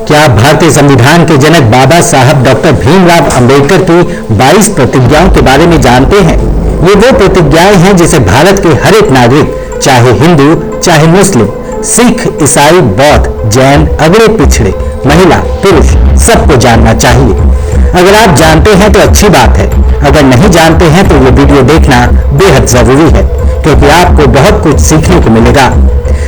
क्या आप भारतीय संविधान के जनक बाबा साहब डॉक्टर भीमराव अंबेडकर की 22 प्रतिज्ञाओं के बारे में जानते हैं? ये वो प्रतिज्ञाएं हैं जिसे भारत के हर एक नागरिक, चाहे हिंदू, चाहे मुस्लिम, सिख, ईसाई, बौद्ध, जैन, अगड़े पिछड़े, महिला, पुरुष, सबको जानना चाहिए। अगर आप जानते हैं तो अच्छी बात है, अगर नहीं जानते हैं तो ये वीडियो देखना बेहद जरूरी है, क्योंकि आपको बहुत कुछ सीखने को मिलेगा।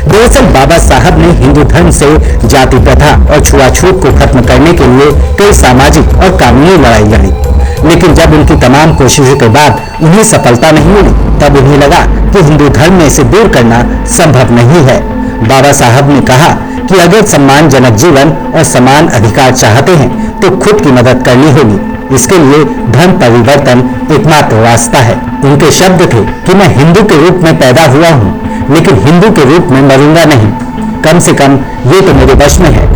दरअसल बाबा साहब ने हिंदू धर्म से जाति प्रथा और छुआछूत को खत्म करने के लिए कई सामाजिक और कानूनी लड़ाई लड़ी, लेकिन जब उनकी तमाम कोशिशों के बाद उन्हें सफलता नहीं मिली, तब उन्हें लगा कि हिंदू धर्म में इसे दूर करना संभव नहीं है। बाबा साहब ने कहा कि अगर सम्मानजनक जीवन और समान अधिकार चाहते हैं तो खुद की मदद करनी होगी। इसके लिए धर्म परिवर्तन एकमात्र रास्ता है। उनके शब्द थे कि मैं हिंदू के रूप में पैदा हुआ हूँ, लेकिन हिंदू के रूप में मरूंगा नहीं। कम से कम ये तो मेरे वश में है।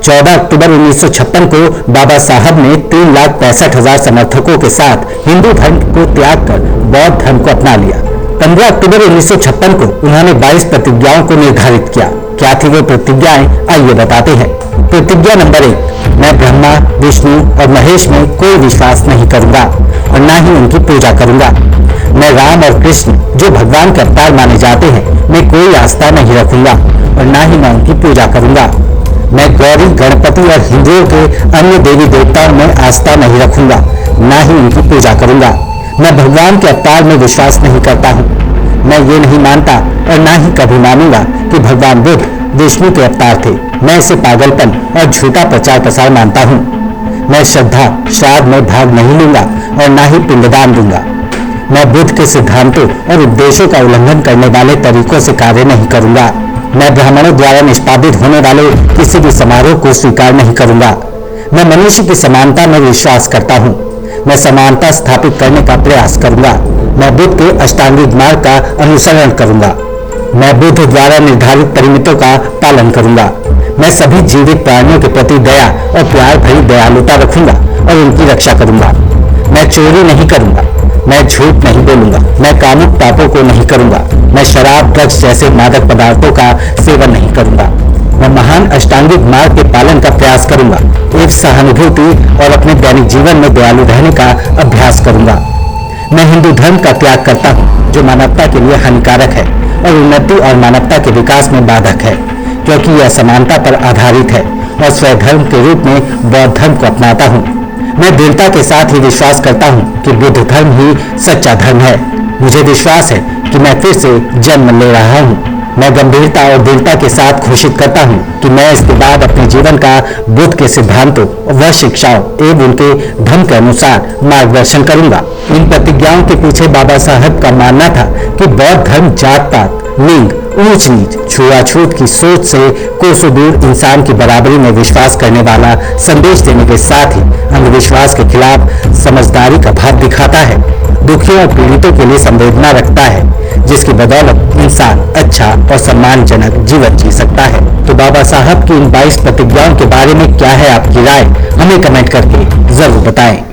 14 अक्टूबर 1956 को बाबा साहब ने 3,65,000 समर्थकों के साथ हिंदू धर्म को त्याग कर बौद्ध धर्म को अपना लिया। 15 अक्टूबर 1956 को उन्होंने 22 प्रतिज्ञाओं को निर्धारित किया। क्या थी वो प्रतिज्ञाएं, आइए बताते हैं। प्रतिज्ञा नंबर 1, मैं ब्रह्मा, विष्णु और महेश में कोई विश्वास नहीं करूंगा और न ही उनकी पूजा करूंगा। मैं राम और कृष्ण, जो भगवान के अवतार माने जाते हैं, में कोई आस्था नहीं रखूंगा और न ही मैं उनकी पूजा करूंगा। मैं गौरी, गणपति और हिंदुओं के अन्य देवी देवताओं में आस्था नहीं रखूंगा, न ही उनकी पूजा करूंगा। मैं भगवान के अवतार में विश्वास नहीं करता हूँ। मैं ये नहीं मानता और न ही कभी मानूंगा कि भगवान बुद्ध विष्णु के अवतार थे। मैं इसे पागलपन और झूठा प्रचार प्रसार मानता हूँ। मैं श्रद्धा, श्राद्ध में भाग नहीं लूंगा और न ही पिंडदान दूंगा। मैं बुद्ध के सिद्धांतों और उपदेशों का उल्लंघन करने वाले तरीकों से कार्य नहीं करूंगा। मैं ब्राह्मणों द्वारा निष्पादित होने वाले किसी भी समारोह को स्वीकार नहीं करूंगा। मैं मनुष्य की समानता में विश्वास करता हूँ। मैं समानता स्थापित करने का प्रयास करूंगा। मैं बुद्ध के अष्टांगिक मार्ग का अनुसरण करूंगा। मैं बुद्ध द्वारा निर्धारित परिमितों का पालन करूंगा। मैं सभी जीवित प्राणियों के प्रति दया और प्यार भरी दयालुता रखूंगा और उनकी रक्षा करूंगा। मैं चोरी नहीं करूंगा। मैं झूठ नहीं बोलूंगा। मैं कामुक पापों को नहीं करूंगा। मैं शराब, ड्रग्स जैसे मादक पदार्थों का सेवन नहीं करूंगा। मैं महान अष्टांगिक मार्ग के पालन का प्रयास करूंगा। एक सहानुभूति और अपने दैनिक जीवन में दयालु रहने का अभ्यास करूंगा। मैं हिंदू धर्म का त्याग करता हूँ, जो मानवता के लिए हानिकारक है और उन्नति और मानवता के विकास में बाधक है, क्योंकि यह समानता पर आधारित है, और स्वधर्म के रूप में बौद्ध धर्म को अपनाता हूँ। मैं दृढ़ता के साथ ही विश्वास करता हूँ कि बुद्ध धर्म ही सच्चा धर्म है। मुझे विश्वास है कि मैं फिर से जन्म ले रहा हूँ। मैं गंभीरता और दृढ़ता के साथ घोषित करता हूँ कि मैं इसके बाद अपने जीवन का बुद्ध के सिद्धांतों व शिक्षाओं एवं उनके धर्म के अनुसार मार्गदर्शन करूंगा। इन प्रतिज्ञाओं के पीछे बाबा साहब का मानना था कि बौद्ध धर्म जात पात, लिंग, ऊंच नीच, छुआछूत की सोच से कोसों दूर इंसान की बराबरी में विश्वास करने वाला संदेश देने के साथ ही अंधविश्वास के खिलाफ समझदारी का भाव दिखाता है, दुखियों और पीड़ितों के लिए संवेदना रखता है, जिसकी बदौलत इंसान अच्छा और सम्मानजनक जीवन जी सकता है। तो बाबा साहब की इन 22 प्रतिज्ञाओं के बारे में क्या है आपकी राय? हमें कमेंट करके जरूर बताएं।